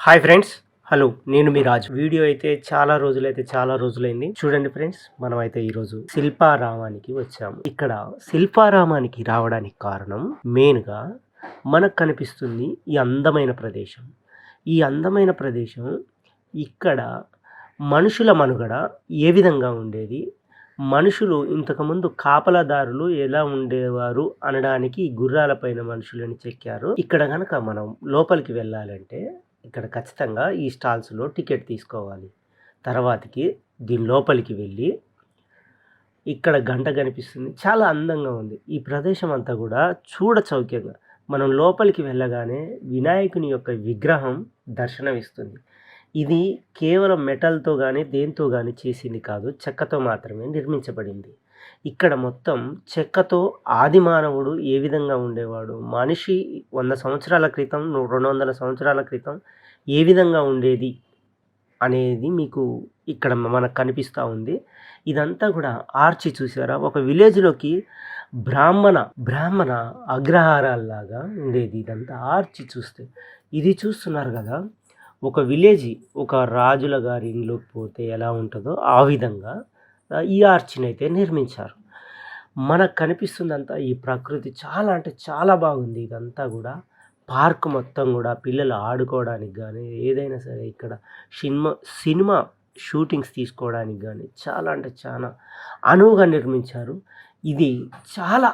Hi friends. Hello. నేను మీ రాజు. Video అయితే చాలా రోజులైంది. చూడండి ఫ్రెండ్స్, మనమైతే ఈరోజు శిల్పారామానికి వచ్చాము. ఇక్కడ శిల్పారామానికి రావడానికి కారణం మెయిన్‌గా మనకు కనిపిస్తుంది ఈ అందమైన ప్రదేశం. ఈ అందమైన ప్రదేశం ఇక్కడ మనుషుల మనుగడ ఏ విధంగా ఉండేది? మనుషులు ఇంతకుముందు కాపలాదారులు ఎలా ఉండేవారు అనడానికి ఈ గుర్రాల పైన మనుషులని చెక్కారు. ఇక్కడ గనక మనం లోపలికి వెళ్ళాలంటే ఇక్కడ ఖచ్చితంగా ఈ స్టాల్స్‌లో టికెట్ తీసుకోవాలి. తర్వాతకి దీని లోపలికి వెళ్ళి ఇక్కడ గంట కనిపిస్తుంది. చాలా అందంగా ఉంది. ఈ ప్రదేశం అంతా గూడా చూడచౌక్యంగా మనం లోపలికి వెళ్ళగానే వినాయకుని యొక్క విగ్రహం దర్శనమిస్తుంది. ఇది కేవలం మెటల్‌తో గాని, దేనితో గాని చేసింది కాదు. చెక్కతో మాత్రమే నిర్మించబడింది. ఇక్కడ మొత్తం చెక్కతో ఆది మానవుడు ఏ విధంగా ఉండేవాడు, మనిషి 100 సంవత్సరాల క్రితం, 200 సంవత్సరాల క్రితం ఏ విధంగా ఉండేది అనేది మీకు ఇక్కడ మనకు కనిపిస్తా ఉంది. ఇదంతా గూడా ఆర్చి చూసారా? ఒక విలేజ్‌లోకి బ్రాహ్మణ అగ్రహారాల్లాగా ఉండేది ఇదంతా ఆర్చి చూస్తే. ఇది చూస్తున్నారు గదా! ఒక విలేజి ఒక రాజుల గారి ఇంట్లోకి పోతే ఎలా ఉంటదో ఆ విధంగా ఈ ఆర్చినైతే నిర్మించారు. మనకు కనిపిస్తుందంతా ఈ ప్రకృతి చాలా అంటే చాలా బాగుంది. ఇదంతా గూడా పార్క్ మొత్తం గూడా పిల్లలు ఆడుకోవడానికి గానీ, ఏదైనా సరే ఇక్కడ సినిమా షూటింగ్స్ తీసుకోవడానికి గానీ చాలా అంటే చాలా అనువుగా నిర్మించారు. ఇది చాలా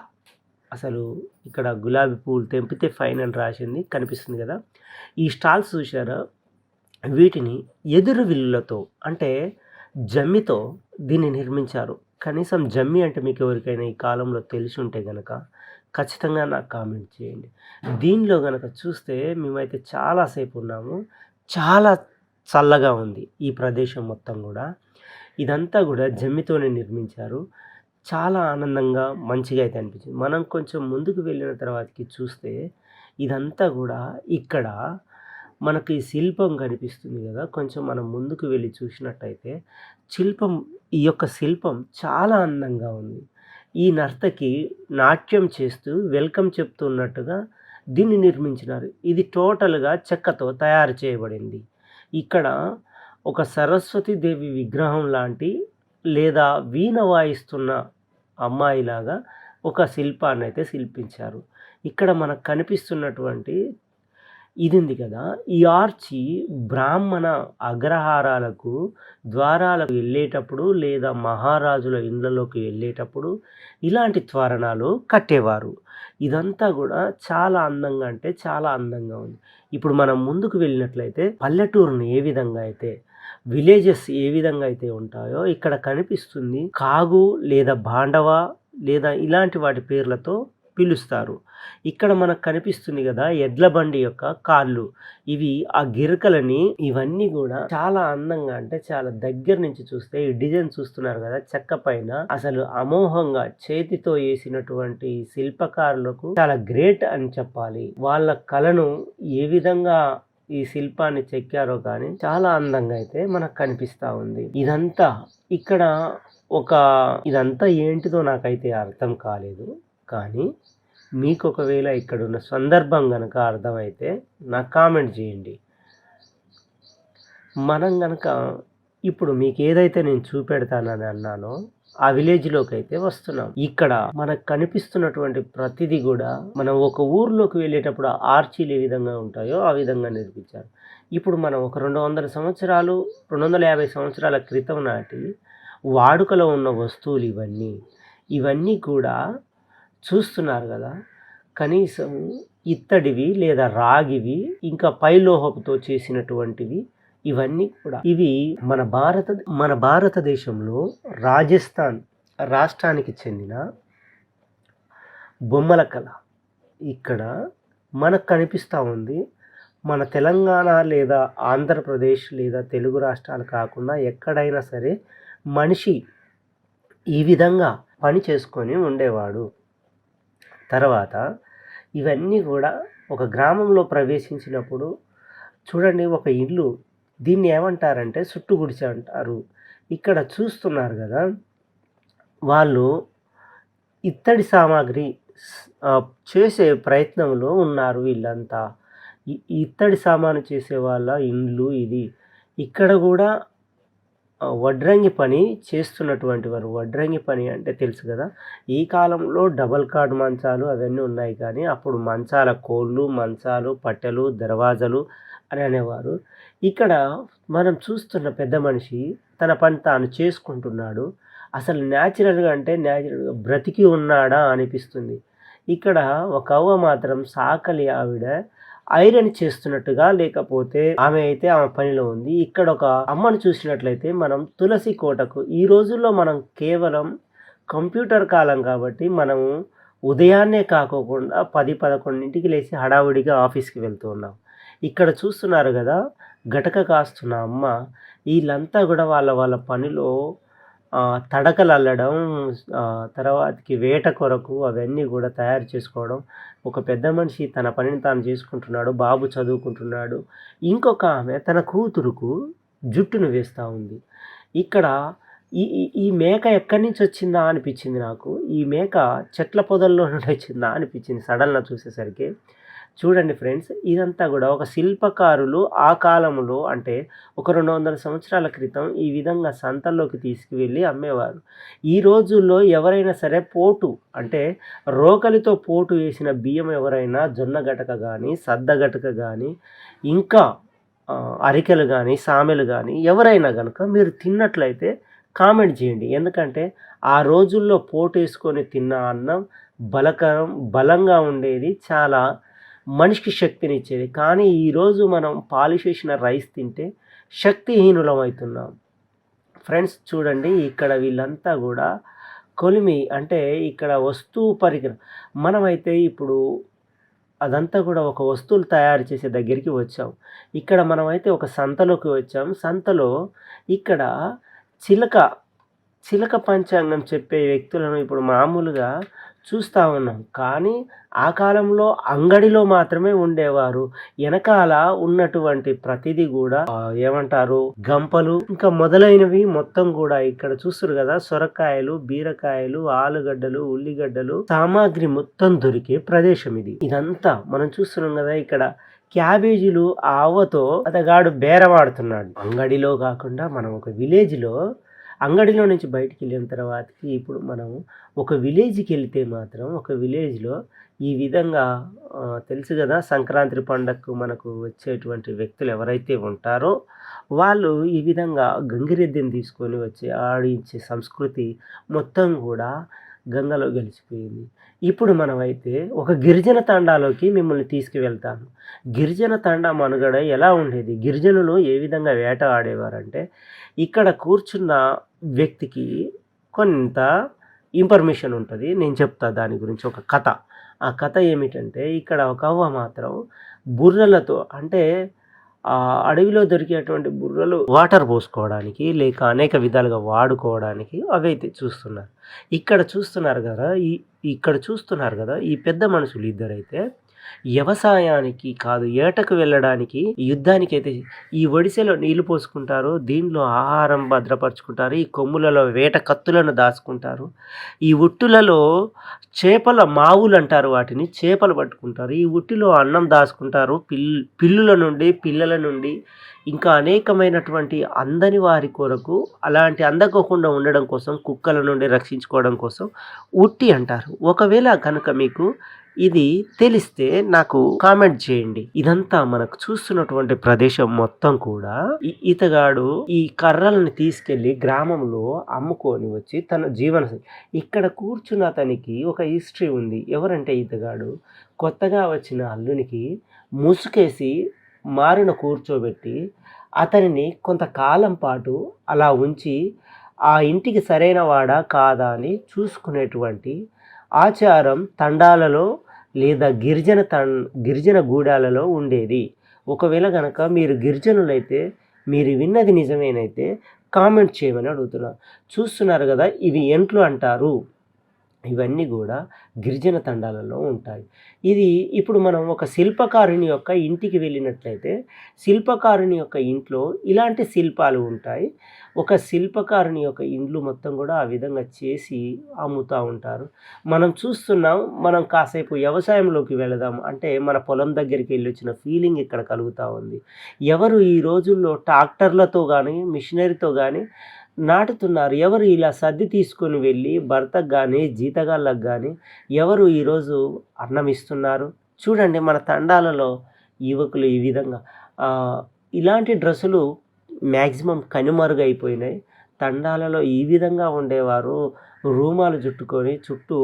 అసలు ఇక్కడ గులాబీ పువ్వులు తెంపితే ఫైన్ అని రాసింది కనిపిస్తుంది గదా! ఈ స్టాల్స్ చూశారా? వీటిని ఎదురు విల్లులతో అంటే జమ్మితో దీన్ని నిర్మించారు. కనీసం జమ్మి అంటే మీకు ఎవరికైనా ఈ కాలంలో తెలిసుంటే గనక ఖచ్చితంగా నాకు కామెంట్ చేయండి. దీనిలో గనక చూస్తే మేమైతే చాలా సేపు ఉన్నాము. చాలా చల్లగా ఉంది ఈ ప్రదేశం మొత్తం గూడా. ఇదంతా గూడా జమ్మితోనే నిర్మించారు. చాలా ఆనందంగా మంచిగా అయితే అనిపించింది. మనం కొంచెం ముందుకు వెళ్ళిన తర్వాతకి చూస్తే ఇదంతా గూడా ఇక్కడ మనకి శిల్పం కనిపిస్తుంది గదా! కొంచెం మనం ముందుకు వెళ్ళి చూసినట్టయితే ఈ యొక్క శిల్పం చాలా అందంగా ఉంది. ఈ నర్తకి నాట్యం చేస్తూ వెల్కమ్ చెప్తున్నట్టుగా దీన్ని నిర్మించినారు. ఇది టోటల్‌గా చెక్కతో తయారు చేయబడింది. ఇక్కడ ఒక సరస్వతి దేవి విగ్రహం లాంటి లేదా వీణ వాయిస్తున్న అమ్మాయిలాగా ఒక శిల్పాన్నయితే శిల్పించారు. ఇక్కడ మనకు కనిపిస్తున్నటువంటి ఇది ఉంది కదా! ఈ ఆర్చి బ్రాహ్మణ అగ్రహారాలకు ద్వారాలకు వెళ్ళేటప్పుడు లేదా మహారాజుల ఇళ్ళలోకి వెళ్ళేటప్పుడు ఇలాంటి తోరణాలు కట్టేవారు. ఇదంతా గూడా చాలా అందంగా అంటే చాలా అందంగా ఉంది. ఇప్పుడు మనం ముందుకు వెళ్ళినట్లయితే పల్లెటూరుని ఏ విధంగా అయితే విలేజెస్ ఏ విధంగా అయితే ఉంటాయో ఇక్కడ కనిపిస్తుంది. కాగు లేదా బాండవ లేదా ఇలాంటి వాటి పేర్లతో పిలుస్తారు. ఇక్కడ మనకు కనిపిస్తుంది గదా! ఎడ్ల బండి యొక్క కాళ్ళు. ఇవి ఆ గిరకలని ఇవన్నీ గూడా చాలా అందంగా అంటే చాలా దగ్గర నుంచి చూస్తే ఈ డిజైన్ చూస్తున్నారు గదా! చెక్క పైన అసలు అమోఘంగా చేతితో ఏసినటువంటి శిల్పకారులకు చాలా గ్రేట్ అని చెప్పాలి. వాళ్ళ కళను ఏ విధంగా ఈ శిల్పాన్ని చెక్కారో కానీ చాలా అందంగా అయితే మనకు కనిపిస్తా ఉంది. ఇదంతా ఏంటిదో నాకైతే అర్థం కాలేదు. కానీ మీకు ఒకవేళ ఇక్కడున్న సందర్భం గనక అర్థమైతే నాకు కామెంట్ చేయండి. మనం గనక ఇప్పుడు మీకు ఏదైతే నేను చూపెడతానని అన్నానో ఆ విలేజ్‌లోకైతే వస్తున్నాం. ఇక్కడ మనకు కనిపిస్తున్నటువంటి ప్రతిదీ గూడా మనం ఒక ఊర్లోకి వెళ్ళేటప్పుడు ఆ ఆర్చీలు ఏ విధంగా ఉంటాయో ఆ విధంగా నిర్మించారు. ఇప్పుడు మనం ఒక 200 సంవత్సరాలు, 250 సంవత్సరాల క్రితం నాటి వాడుకలో ఉన్న వస్తువులు ఇవన్నీ. ఇవన్నీ కూడా చూస్తున్నారు గదా! కనీసం ఇత్తడివి లేదా రాగివి ఇంకా పైలోహపుతో చేసినటువంటివి ఇవన్నీ కూడా ఇవి మన భారతదేశంలో రాజస్థాన్ రాష్ట్రానికి చెందిన బొమ్మల కళ. ఇక్కడ మనకు కనిపిస్తా ఉంది. మన తెలంగాణ లేదా ఆంధ్రప్రదేశ్ లేదా తెలుగు రాష్ట్రాలు కాకుండా ఎక్కడైనా సరే మనిషి ఈ విధంగా పని చేసుకొని ఉండేవాడు. తర్వాత ఇవన్నీ గూడా ఒక గ్రామంలో ప్రవేశించినప్పుడు చూడండి ఒక ఇల్లు దీన్ని ఏమంటారంటే సుట్టు గుడిసె అంటారు. ఇక్కడ చూస్తున్నారు గదా! వాళ్ళు ఇత్తడి సామాగ్రి చేసే ప్రయత్నంలో ఉన్నారు వీళ్ళంతా. ఇత్తడి సామాను చేసే వాళ్ళ ఇండ్లు ఇది. ఇక్కడ గూడా వడ్రంగి పని చేస్తున్నటువంటి వారు. వడ్రంగి పని అంటే తెలుసు గదా! ఈ కాలంలో డబుల్ కార్డ్ మంచాలు అవన్నీ ఉన్నాయి కానీ, అప్పుడు మంచాల కోళ్ళు, మంచాలు, పట్టెలు, దర్వాజాలు అని అనేవారు. ఇక్కడ మనం చూస్తున్న పెద్ద మనిషి తన పని తాను చేసుకుంటున్నాడు. అసలు న్యాచురల్‌గా అంటే న్యాచురల్‌గా బ్రతికి ఉన్నాడా అనిపిస్తుంది. ఇక్కడ ఒక అవ్వ మాత్రం సాకలి ఆవిడ ఐరన్ చేస్తున్నట్టుగా లేకపోతే ఆమె అయితే ఆమె పనిలో ఉంది. ఇక్కడ ఒక అమ్మను చూసినట్లయితే మనం తులసి కోటకు ఈ రోజుల్లో మనం కేవలం కంప్యూటర్ కాలం కాబట్టి మనము ఉదయాన్నే కాకోకుండా 10, 11కి లేసి హడావుడిగా ఆఫీస్‌కి వెళ్తూ ఉన్నాం. ఇక్కడ చూస్తున్నారు గదా! గటక కాస్తున్న అమ్మ ఈళ్ళంతా గూడా వాళ్ళ వాళ్ళ పనిలో తడకలల్లడం, తర్వాతకి వేట కొరకు అవన్నీ గూడా తయారు చేసుకోవడం. ఒక పెద్ద మనిషి తన పనిని తాను చేసుకుంటున్నాడు. బాబు చదువుకుంటున్నాడు. ఇంకొక ఆమె తన కూతురుకు జుట్టును వేస్తా ఉంది. ఇక్కడ ఈ ఈ ఈ మేక ఎక్కడి నుంచొచ్చిందా అనిపిచ్చింది నాకు. ఈ మేక చెట్ల పొదల్లో నుండి వచ్చిందా అనిపిచ్చింది సడన్‌గా చూసేసరికి. చూడండి ఫ్రెండ్స్, ఇదంతా గూడా ఒక శిల్పకారులు ఆ కాలంలో అంటే ఒక 200 సంవత్సరాల క్రితం ఈ విధంగా సంతల్లోకి తీసుకువెళ్ళి అమ్మేవారు. ఈ రోజుల్లో ఎవరైనా సరే పోటు అంటే రోకలితో పోటు వేసిన బియ్యం ఎవరైనా జొన్న గటక గానీ, సద్ద గటక గానీ, ఇంకా అరికెలు గానీ, సామెలు గానీ ఎవరైనా గనుక మీరు తిన్నట్లయితే కామెంట్ చేయండి. ఎందుకంటే ఆ రోజుల్లో పోటేసుకొని తిన్న అన్నం బలంగా ఉండేది. చాలా మనిషికి శక్తినిచ్చేది. కానీ ఈరోజు మనం పాలిష్ చేసిన రైస్ తింటే శక్తిహీనులమవుతున్నాం. ఫ్రెండ్స్ చూడండి, ఇక్కడ వీళ్ళంతా గూడా కొలిమి అంటే ఇక్కడ వస్తువు పరికరం మనమైతే ఇప్పుడు అదంతా గూడా ఒక వస్తువులు తయారు చేసే దగ్గరికి వచ్చాం. ఇక్కడ మనమైతే ఒక సంతలోకి వచ్చాం. సంతలో ఇక్కడ చిలక, చిలక పంచాంగం చెప్పే వ్యక్తులను ఇప్పుడు మామూలుగా చూస్తా ఉన్నాం. కానీ ఆ కాలంలో అంగడిలో మాత్రమే ఉండేవారు. ఎనకాల ఉన్నటువంటి ప్రతిదీ గూడా ఏమంటారు గంపలు ఇంకా మొదలైనవి మొత్తం గూడా ఇక్కడ చూస్తుర్రు గదా! సొరకాయలు, బీరకాయలు, ఆలుగడ్డలు, ఉల్లిగడ్డలు సామాగ్రి మొత్తం దొరికే ప్రదేశం ఇది. ఇదంతా మనం చూస్తున్నాం గదా! ఇక్కడ క్యాబేజీలు ఆ అవ్వతో అతగాడు బేరమాడుతున్నాడు. అంగడిలో కాకుండా మనం ఒక విలేజ్‌లో అంగడిలో నుంచి బయటికెళ్ళిన తర్వాతకి ఇప్పుడు మనం ఒక విలేజ్‌కెళ్తే మాత్రం ఒక విలేజ్‌లో ఈ విధంగా తెలుసు గదా! సంక్రాంతి పండగకు మనకు వచ్చేటువంటి వ్యక్తులు ఎవరైతే ఉంటారో వాళ్ళు ఈ విధంగా గంగిరెద్దుని తీసుకొని వచ్చి ఆడించే సంస్కృతి మొత్తం గూడా గంగలో గలిసిపోయింది. ఇప్పుడు మనమైతే ఒక గిరిజన తండాలోకి మిమ్మల్ని తీసుకువెళ్తాను. గిరిజన తండా మనుగడ ఎలా ఉండేది? గిరిజనులు ఏ విధంగా వేట ఆడేవారంటే ఇక్కడ కూర్చున్న వ్యక్తికి కొంత ఇన్ఫర్మేషన్ ఉంటది. నేను చెప్తా దాని గురించి ఒక కథ. ఆ కథ ఏమిటంటే ఇక్కడ ఒక అవ్వ మాత్రం బుర్రలతో అంటే అడవిలో దొరికేటువంటి బుర్రలు వాటర్ పోసుకోవడానికి లేక అనేక విధాలుగా వాడుకోవడానికి అవైతే చూస్తున్నారు. ఇక్కడ చూస్తున్నారు గదా! ఈ పెద్ద మనుషులు ఇద్దరైతే వ్యవసాయానికి కాదు ఏటకు వెళ్ళడానికి యుద్ధానికైతే ఈ ఒడిసెలో నీళ్లు పోసుకుంటారు. దీనిలో ఆహారం భద్రపరుచుకుంటారు. ఈ కొమ్ములలో వేట కత్తులను దాచుకుంటారు. ఈ ఉట్టులలో చేపల మావులంటారు వాటిని. చేపలు పట్టుకుంటారు. ఈ ఉట్టిలో అన్నం దాచుకుంటారు. పిల్లుల నుండి, పిల్లల నుండి ఇంకా అనేకమైనటువంటి అందని వారి కొరకు అలాంటి అందకోకుండా ఉండడం కోసం కుక్కల నుండి రక్షించుకోవడం కోసం ఉట్టి అంటారు. ఒకవేళ కనుక మీకు ఇది తెలిస్తే నాకు కామెంట్ చేయండి. ఇదంతా మనకు చూస్తున్నటువంటి ప్రదేశం మొత్తం కూడా ఇతగాడు ఈ కర్రలను తీసుకెళ్లి గ్రామంలో అమ్ముకొని వచ్చి తన ఇక్కడ కూర్చున్న అతనికి ఒక హిస్టరీ ఉంది. ఎవరంటే ఇతగాడు కొత్తగా వచ్చిన అల్లునికి ముసుకేసి మారిన కూర్చోబెట్టి అతనిని కొంతకాలం పాటు అలా ఉంచి ఆ ఇంటికి సరైన వాడా కాదా అని చూసుకునేటువంటి ఆచారం తండాలలో లేదా గిరిజన గూడాలలో ఉండేది. ఒకవేళ గనక మీరు గిరిజనులైతే మీరు విన్నది నిజమేనైతే కామెంట్ చేయమని అడుగుతున్నా. చూస్తున్నారు కదా, ఇవి ఎంట్లు అంటారు. ఇవన్నీ కూడా గిరిజన తండాలలో ఉంటాయి. ఇది ఇప్పుడు మనం ఒక శిల్పకారుని యొక్క ఇంటికి వెళ్ళినట్లయితే, శిల్పకారుని యొక్క ఇంట్లో ఇలాంటి శిల్పాలు ఉంటాయి. ఒక శిల్పకారుని యొక్క ఇండ్లు మొత్తం కూడా ఆ విధంగా చేసి అమ్ముతా ఉంటారు. మనం చూస్తున్నాం. మనం కాసేపు వ్యవసాయంలోకి వెళదాం. అంటే మన పొలం దగ్గరికి వెళ్ళొచ్చిన ఫీలింగ్ ఇక్కడ కలుగుతా ఉంది. ఎవరు ఈ రోజుల్లో ట్రాక్టర్లతో గానీ, మిషనరీతో గానీ నాటుతున్నారు. ఎవరు ఇలా సద్ది తీసుకొని వెళ్ళి భర్తకు గానీ, జీతగాళ్ళకి గానీ ఎవరు ఈరోజు అన్నం ఇస్తున్నారు? చూడండి మన తండాలలో యువకులు ఈ విధంగా ఆహ్, ఇలాంటి డ్రెస్సులు మ్యాక్సిమం కనుమరుగైపోయినాయి. తండాలలో ఈ విధంగా ఉండేవారు రూమాలు చుట్టుకొని చుట్టూ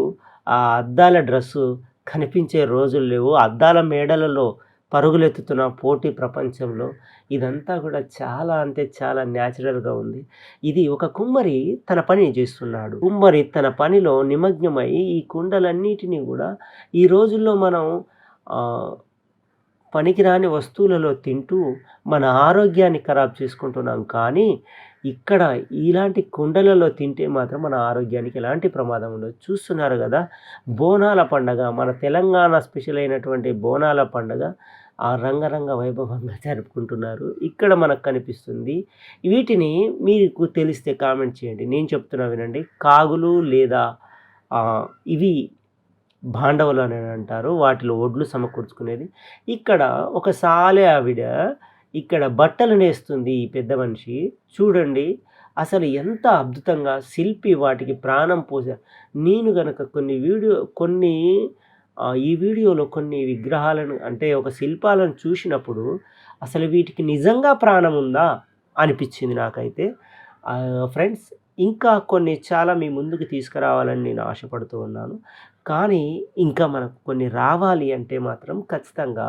ఆ అద్దాల డ్రెస్సు కనిపించే రోజులు లేవు. అద్దాల మేడలలో పరుగులెత్తుతున్న పోటీ ప్రపంచంలో ఇదంతా కూడా చాలా అంటే చాలా న్యాచురల్‌గా ఉంది. ఇది ఒక కుమ్మరి తన పని చేస్తున్నాడు. కుమ్మరి తన పనిలో నిమగ్నమై ఈ కుండలన్నిటిని గూడా ఈ రోజుల్లో మనం ఆహ్, పనికిరాని వస్తువులలో తింటూ మన ఆరోగ్యాన్ని ఖరాబ్ చేసుకుంటున్నాం. కానీ ఇక్కడ ఇలాంటి కుండలలో తింటే మాత్రం మన ఆరోగ్యానికి ఎలాంటి ప్రమాదం ఉండదు. చూస్తున్నారు గదా! బోనాల పండగ మన తెలంగాణ స్పెషల్ అయినటువంటి బోనాల పండగ రంగరంగ వైభవంగా జరుపుకుంటున్నారు. ఇక్కడ మనకు కనిపిస్తుంది. వీటిని మీకు తెలిస్తే కామెంట్ చేయండి. నేను చెప్తున్నా వినండి. కాగులు లేదా ఆహ్, ఇవి బాండవులు అని అంటారు. వాటిలో ఒడ్లు సమకూర్చుకునేది. ఇక్కడ ఒక సాలె ఆవిడ ఇక్కడ బట్టలు నేస్తుంది ఈ పెద్ద మనిషి. చూడండి అసలు ఎంత అద్భుతంగా శిల్పి వాటికి ప్రాణం పోసారు. నేను గనక కొన్ని ఈ వీడియోలో కొన్ని విగ్రహాలను అంటే ఒక శిల్పాలను చూసినప్పుడు అసలు వీటికి నిజంగా ప్రాణం ఉందా అనిపించింది నాకైతే. ఫ్రెండ్స్ ఇంకా కొన్ని చాలా మీ ముందుకు తీసుకురావాలని నేను ఆశపడుతూ ఉన్నాను. కానీ ఇంకా మనకు కొన్ని రావాలి అంటే మాత్రం ఖచ్చితంగా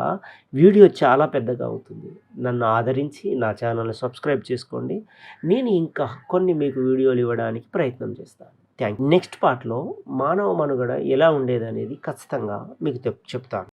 వీడియో చాలా పెద్దగా అవుతుంది. నన్ను ఆదరించి నా ఛానల్‌ని సబ్స్క్రైబ్ చేసుకోండి. నేను ఇంకా కొన్ని మీకు వీడియోలు ఇవ్వడానికి ప్రయత్నం చేస్తాను. నెక్స్ట్ పార్ట్‌లో మానవ మనుగడ ఎలా ఉండేదనేది ఖచ్చితంగా మీకు చెప్తాను.